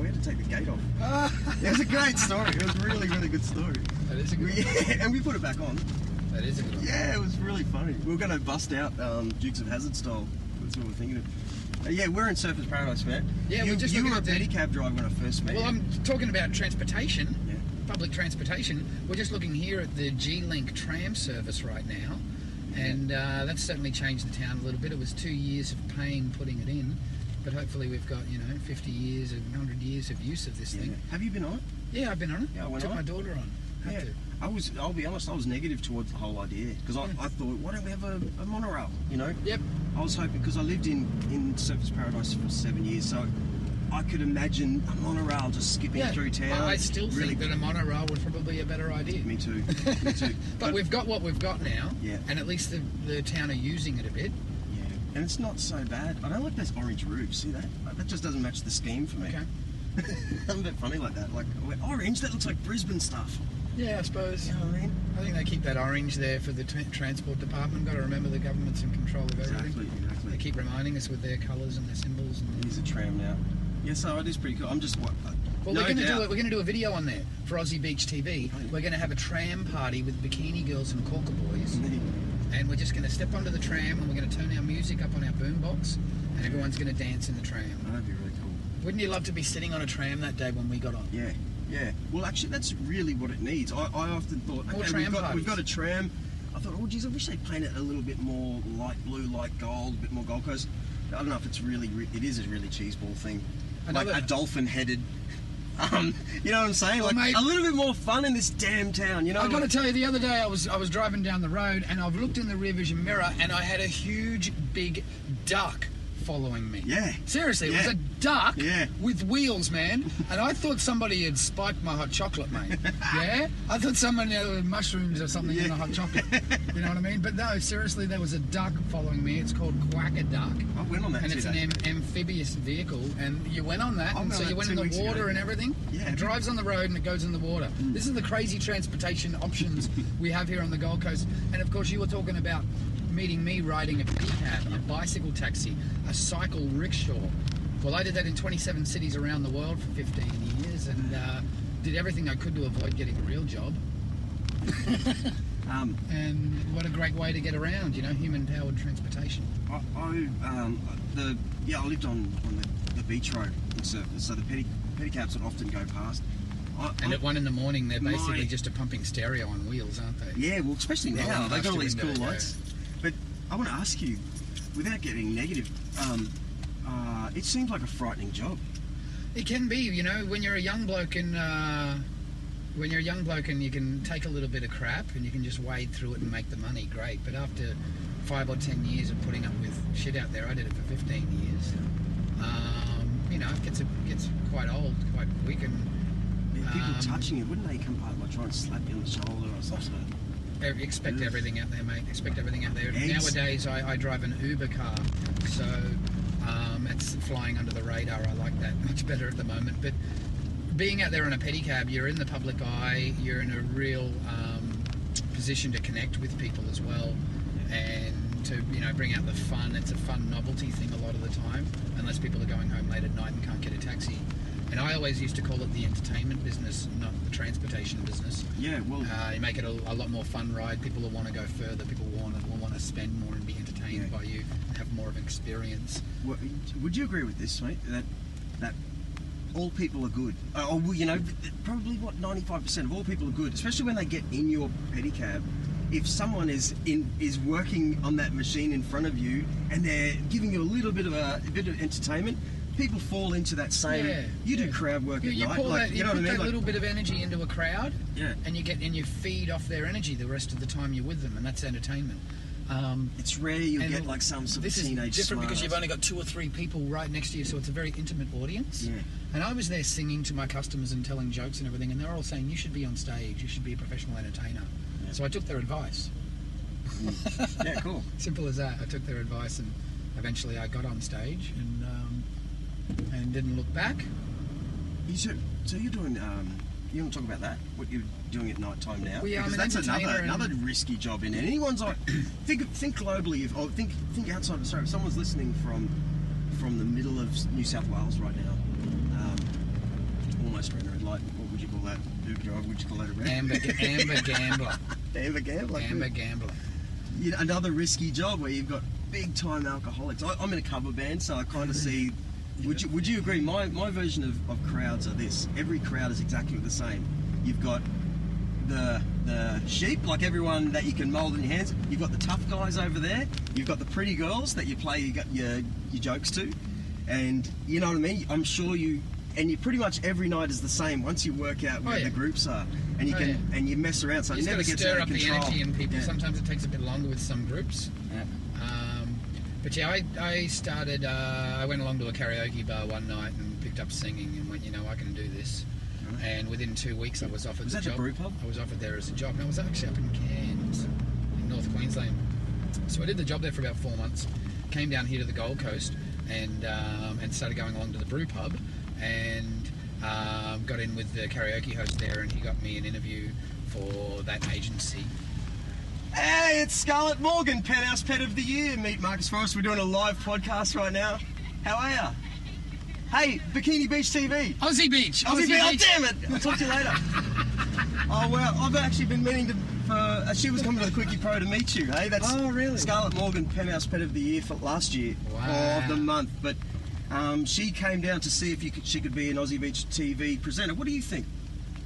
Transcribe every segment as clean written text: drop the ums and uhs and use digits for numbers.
we had to take the gate off. It was a great story. It was a really, really good story. That is a good one. Yeah, and we put it back on. That is a good one. Yeah, it was really funny. We were going to bust out Dukes of Hazzard style. That's what we're thinking of. Yeah, we're in Surfers Paradise, man. Yeah, we're just you looking were a at the pedicab driver when I first met you. Well, I'm talking about transportation, Yeah. public transportation. We're just looking here at the G-Link tram service right now, and that's certainly changed the town a little bit. It was 2 years of pain putting it in, but hopefully we've got 50 years and 100 years of use of this thing. Have you been on it? Yeah, I've been on it. Yeah, I went Took on my it. daughter on. Had to. I'll be honest, I was negative towards the whole idea because I thought, why don't we have a monorail? Yep. I was hoping, because I lived in Surfers Paradise for 7 years, so I could imagine a monorail just skipping through town. I still think that a monorail would probably be a better idea. Me too. Me too. But we've got what we've got now, Yeah. and at least the town are using it a bit. Yeah, and it's not so bad. I don't like those orange roofs. See that? That just doesn't match the scheme for me. Okay. I'm a bit funny like that. Like, orange, that looks like Brisbane stuff. Yeah, I suppose. You know what I mean? I think they keep that orange there for the transport department. Got to remember the government's in control of everything. Exactly. They keep reminding us with their colours and their symbols. It is a tram now. Yeah, so it is pretty cool. I'm just Well, we're going to do a video on there for Aussie Beach TV. Oh, yeah. We're going to have a tram party with bikini girls and corker boys, and we're just going to step onto the tram and we're going to turn our music up on our boombox, and everyone's going to dance in the tram. That'd be really cool. Wouldn't you love to be sitting on a tram that day when we got on? Yeah. Well, actually, that's really what it needs. I often thought, okay, we've got a tram. I thought, oh, geez, I wish they'd paint it a little bit more light blue, light gold, a bit more Gold Coast. I don't know if it's really, it is a really cheeseball thing. Like a dolphin-headed, you know what I'm saying? Well, like, mate, a little bit more fun in this damn town, you know? I got to tell you, the other day I was driving down the road and I've looked in the rear vision mirror and I had a huge, big duck following me. Yeah. Seriously, it was a duck with wheels, man. And I thought somebody had spiked my hot chocolate, mate. Yeah? I thought someone had mushrooms or something in the hot chocolate. You know what I mean? But no, seriously, there was a duck following me. It's called Quacker Duck. I went on that and it's an amphibious vehicle. And you went on that, and so you went in the water and everything. Yeah. It drives on the road and it goes in the water. This is the crazy transportation options we have here on the Gold Coast. And of course, you were talking about meeting me riding a pedicab, a bicycle taxi, a cycle rickshaw. Well, I did that in 27 cities around the world for 15 years and did everything I could to avoid getting a real job. And what a great way to get around, human-powered transportation. I lived on the beach road in Surfers, so the pedicabs would often go past. And at 1 in the morning, they're basically just a pumping stereo on wheels, aren't they? Yeah, well, especially now, they've got all these cool lights. But I want to ask you, without getting negative, it seems like a frightening job. It can be, when you're a young bloke and you can take a little bit of crap and you can just wade through it and make the money, great. But after 5 or 10 years of putting up with shit out there, I did it for 15 years. It gets quite old, quite quick, and people touching you, wouldn't they come by like try and slap you on the shoulder or something? Expect everything out there, mate. Expect everything out there. Nowadays, I drive an Uber car, so it's flying under the radar. I like that much better at the moment. But being out there in a pedicab, you're in the public eye. You're in a real position to connect with people as well, and to bring out the fun. It's a fun novelty thing a lot of the time, unless people are going home late at night and can't get a taxi. And I always used to call it the entertainment business, not the transportation business. Yeah, well, you make it a lot more fun ride. People will want to go further. People will want to spend more and be entertained by you, and have more of an experience. Would you agree with this, mate? That all people are good. Probably 95% of all people are good, especially when they get in your pedicab. If someone is working on that machine in front of you and they're giving you a bit of entertainment, people fall into that same. You do crowd work at night. You put that little bit of energy into a crowd, and you feed off their energy the rest of the time you're with them, and that's entertainment. It's rare you'll get like some sort of teenage. This is different because you've only got 2 or 3 people right next to you, so it's a very intimate audience. Yeah. And I was there singing to my customers and telling jokes and everything, and they're all saying you should be on stage, you should be a professional entertainer. Yeah. So I took their advice. Yeah, cool. Simple as that. I took their advice, and eventually I got on stage and didn't look back. So you're doing. You want to talk about that? What you're doing at night time now? Well, yeah, because that's another risky job in it. Anyone's like, think globally. Or think outside of Australia. If someone's listening from the middle of New South Wales right now, motor in a red light. What would you call that? Uber driver, would you call that a red? Amber gambler. Amber gambler. Amber gambler. You know, another risky job where you've got big time alcoholics. I'm in a cover band, so I kind of see. Would you agree? My version of crowds are this. Every crowd is exactly the same. You've got the sheep, like everyone that you can mould in your hands. You've got the tough guys over there. You've got the pretty girls that you play your jokes to, and you know what I mean. I'm sure you pretty much every night is the same once you work out where the groups are, and you and you mess around, so it never gets out of control. Stir up the energy in people. Sometimes it takes a bit longer with some groups. Yeah. But yeah, I started. I went along to a karaoke bar one night and picked up singing and went, I can do this. And within 2 weeks, I was offered the job. Was that the brew pub? I was offered there as a job. No, I was actually up in Cairns, in North Queensland. So I did the job there for about 4 months. Came down here to the Gold Coast and started going along to the brew pub and got in with the karaoke host there, and he got me an interview for that agency. Hey, it's Scarlett Morgan, Penthouse Pet of the Year. Meet Markus Forest. We're doing a live podcast right now. How are you? Hey, Bikini Beach TV. Aussie Beach. Oh, damn it. I'll talk to you later. Oh, well, I've actually been meaning she was coming to the Quickie Pro to meet you, hey? That's really? Scarlett Morgan, Penthouse Pet of the Year for last year. Wow. Of the month. But she came down to see if she could be an Aussie Beach TV presenter. What do you think?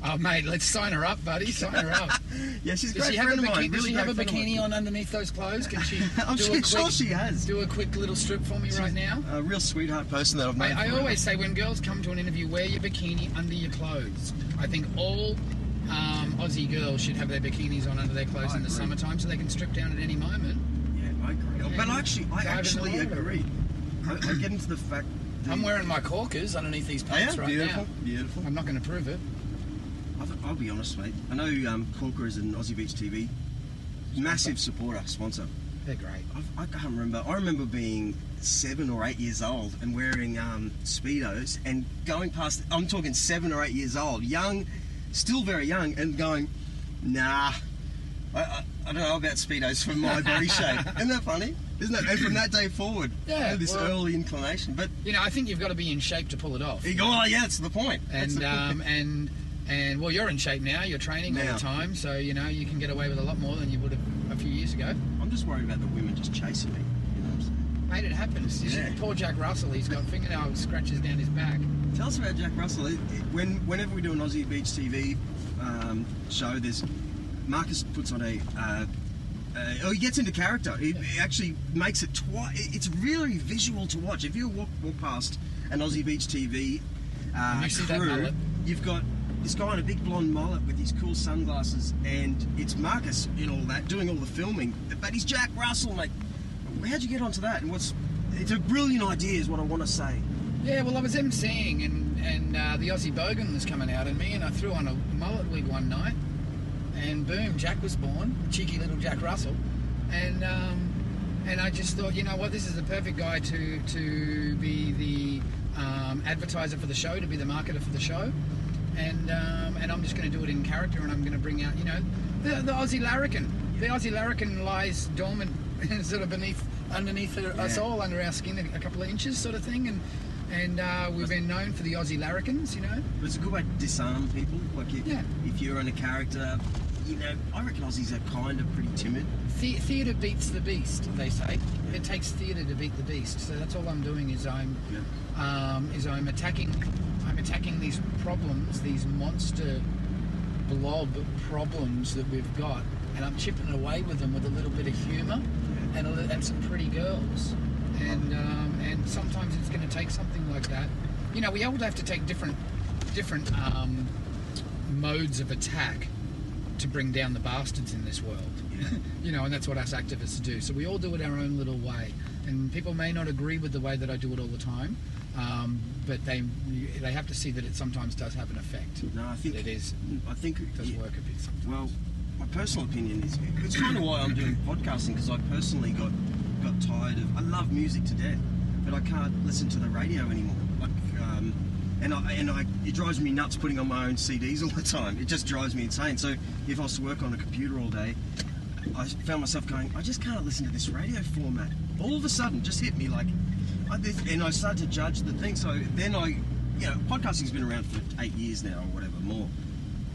Oh, mate, let's sign her up, buddy. Sign her up. Yeah, she's a great friend of mine. Does she have a bikini on underneath those clothes? Can she I'm sure she has. Do a quick little strip for me right now? A real sweetheart person that I've known. I always say when girls come to an interview, wear your bikini under your clothes. I think all Aussie girls should have their bikinis on under their clothes in the summertime so they can strip down at any moment. Yeah, I agree. But I actually agree. I get into the fact... I'm wearing my corkers underneath these pants right now. Beautiful. I'm not going to prove it. I'll be honest, mate. I know Corker is an Aussie Beach TV massive supporter, sponsor. They're great. I can't remember. I remember being 7 or 8 years old and wearing Speedos and going past. I'm talking 7 or 8 years old, young, still very young, and going, nah. I don't know about Speedos for my body shape. Isn't that funny? Isn't it? And from that day forward, this early inclination. But I think you've got to be in shape to pull it off. Oh, yeah, that's the point. And well, you're in shape now. You're training all the time, so you can get away with a lot more than you would have a few years ago. I'm just worried about the women just chasing me. You know what I'm saying? Mate, it happens. Yeah. Poor Jack Russell. He's got fingernail scratches down his back. Tell us about Jack Russell. Whenever we do an Aussie Beach TV show, Markus puts on he gets into character. He actually makes it it's really visual to watch. If you walk past an Aussie Beach TV you see that mullet? You've got this guy in a big blonde mullet with his cool sunglasses, and it's Markus in all that, doing all the filming. But he's Jack Russell, mate. How'd you get onto that? And it's a brilliant idea, is what I want to say. Yeah, well, I was emceeing, and the Aussie Bogan was coming out at me, and I threw on a mullet wig one night, and boom, Jack was born, cheeky little Jack Russell, and I just thought, you know what, this is the perfect guy to be the advertiser for the show, to be the marketer for the show, and I'm just going to do it in character, and I'm going to bring out, the Aussie larrikin. The Aussie larrikin lies dormant, sort of underneath us all, under our skin, a couple of inches, sort of thing, and we've been known for the Aussie larrikins, But it's a good way to disarm people. Like if you're in a character, I reckon Aussies are kind of pretty timid. Theatre beats the beast, they say. It takes theatre to beat the beast. So that's all I'm doing is I'm attacking these problems, these monster blob problems that we've got, and I'm chipping away with them with a little bit of humour and some pretty girls. And sometimes it's going to take something like that. We all have to take different modes of attack to bring down the bastards in this world. And that's what us activists do. So we all do it our own little way. And people may not agree with the way that I do it all the time, but they have to see that it sometimes does have an effect. No, I think it does work a bit sometimes. Well, my personal opinion is it's kind of why I'm doing podcasting, because I personally got tired of. I love music to death, but I can't listen to the radio anymore. It drives me nuts putting on my own CDs all the time. It just drives me insane. So if I was to work on a computer all day, I found myself going, I just can't listen to this radio format. All of a sudden, just hit me and I started to judge the thing. So then I you know, podcasting's been around for 8 years now or whatever more,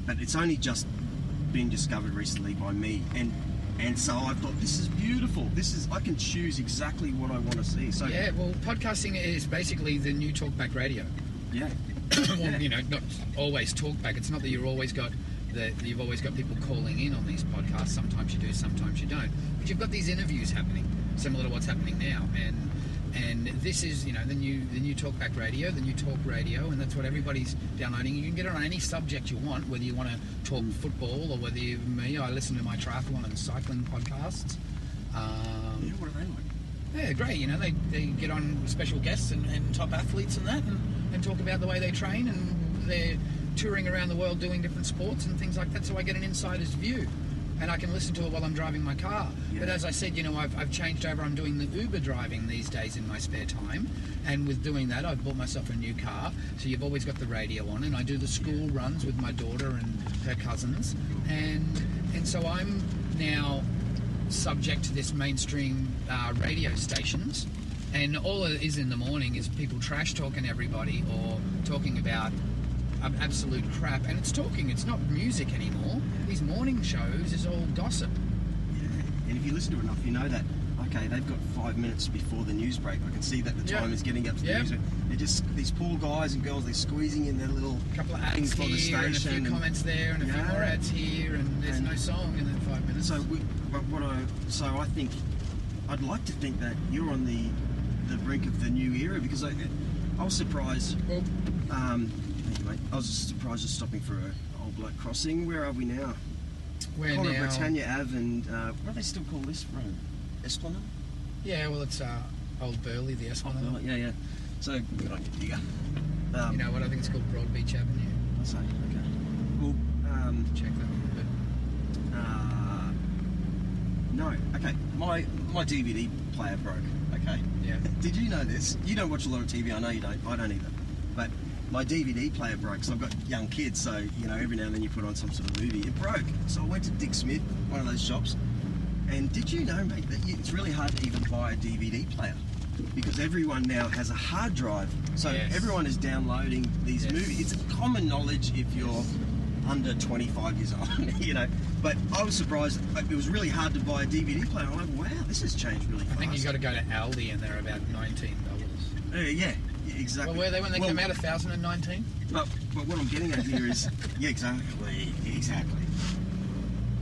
but it's only just been discovered recently by me, and so I thought, this is beautiful. I can choose exactly what I want to see. So yeah, well, podcasting is basically the new talkback radio. Yeah. Well, you know, not always talkback. It's not that you've always got people calling in on these podcasts. Sometimes you do, sometimes you don't. But you've got these interviews happening, similar to what's happening now, and this is, you know, the new talkback radio, the new talk radio, and that's what everybody's downloading. You can get it on any subject you want, whether you want to talk football or whether I listen to my triathlon and cycling podcasts. Yeah, what are they like? Yeah, great. You know, they get on special guests and top athletes and that, and talk about the way they train, and they're touring around the world doing different sports and things like that. So I get an insider's view, and I can listen to it while I'm driving my car. Yeah. But as I said, you know, I've changed over. I'm doing the Uber driving these days in my spare time, and with doing that, I've bought myself a new car. So you've always got the radio on, and I do the school runs with my daughter and her cousins, and so I'm now subject to this mainstream radio stations, and all it is in the morning is people trash talking everybody or talking about absolute crap, and it's not music anymore. These morning shows is all gossip. Yeah, and if you listen to it enough, you know that, okay, they've got 5 minutes before the news break. I can see that the time is getting up to the news break. They're just, these poor guys and girls, they're squeezing in their little couple of ads things for the here and a few comments there and a few more ads here, and there's no song in that 5 minutes. So I think, I'd like to think that you're on the brink of the new era, because I was surprised. Well, anyway, I was surprised just stopping for a Old Bloke Crossing. Where are we now? We're now Britannia Ave, and what do they still call this road? Esplanade? Yeah, well, it's Old Burley, the Esplanade. Yeah. So good on you, digger. You know what? I think it's called Broad Beach Avenue. I say, okay. Well, check that one. But no, okay. My DVD player broke. Okay. Yeah. Did you know this? You don't watch a lot of TV. I know you don't. I don't either. But my DVD player broke. So I've got young kids. So you know, every now and then you put on some sort of movie. It broke. So I went to Dick Smith, one of those shops. And did you know, mate, that it's really hard to even buy a DVD player, because everyone now has a hard drive. So everyone is downloading these movies. It's common knowledge if you're under 25 years old, you know. But I was surprised. It was really hard to buy a DVD player. I'm like, wow, this has changed really fast. I think you got to go to Aldi, and they're about $19. Yeah, exactly. Well, were they when they came out? 1,019. But what I'm getting at here is, exactly.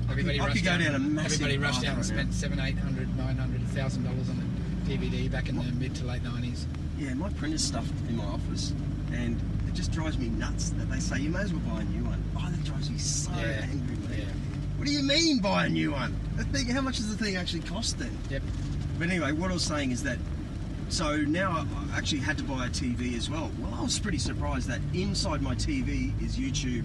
Everybody rushed down and spent $700, $800, $900, $1,000 on a DVD back in the mid to late 90s. Yeah, my printer's stuffed in my office, and it just drives me nuts that they say you may as well buy a new one. Oh, that drives me so angry, mate. Yeah. What do you mean buy a new one? How much does the thing actually cost then? Yep. But anyway, what I was saying is that, so now I actually had to buy a TV as well. Well, I was pretty surprised that inside my TV is YouTube,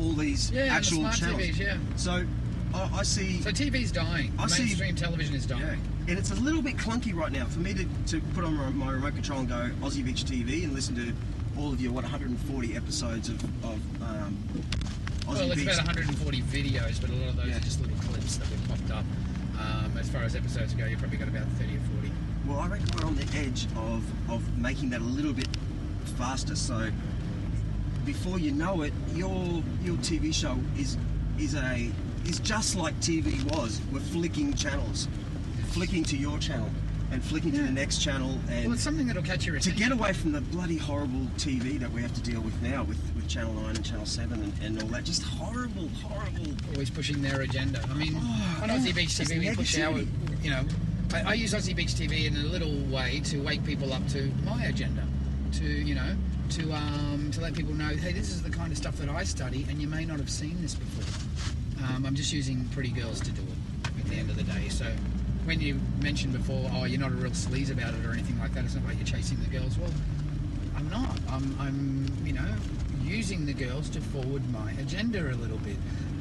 all these actual the smart channels. TVs, So I see. So TV's dying. Mainstream television is dying. Yeah. And it's a little bit clunky right now for me to put on my remote control and go Aussie Beach TV and listen to all of your 140 episodes of Aussie Beach. It's about 140 videos, but a lot of those are just little clips that were popped up. As far as episodes go, you've probably got about 30 or 40. Well, I reckon we're on the edge of making that a little bit faster. So before you know it, your TV show is just like TV was. We're flicking channels, flicking to your channel and flicking to the next channel. And it's something that'll catch your attention. To get away from the bloody horrible TV that we have to deal with now with Channel 9 and Channel 7 and all that. Just horrible. Always pushing their agenda. I mean, on Aussie Beach TV, we push our, you know, I use Aussie Beach TV in a little way to wake people up to my agenda, to let people know, hey, this is the kind of stuff that I study, and you may not have seen this before. I'm just using pretty girls to do it at the end of the day. So when you mentioned before, oh, you're not a real sleaze about it or anything like that, it's not like you're chasing the girls. Well, I'm not. I'm using the girls to forward my agenda a little bit.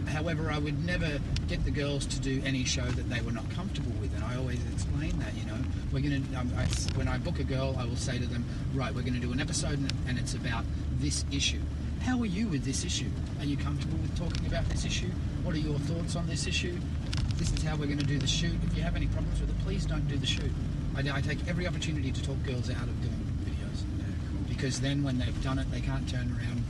However, I would never get the girls to do any show that they were not comfortable with, and I always explain that, we're going to, when I book a girl, I will say to them, right, we're going to do an episode and it's about this issue. How are you with this issue? Are you comfortable with talking about this issue? What are your thoughts on this issue? This is how we're going to do the shoot. If you have any problems with it, please don't do the shoot. I take every opportunity to talk girls out of doing videos. because then when they've done it, they can't turn around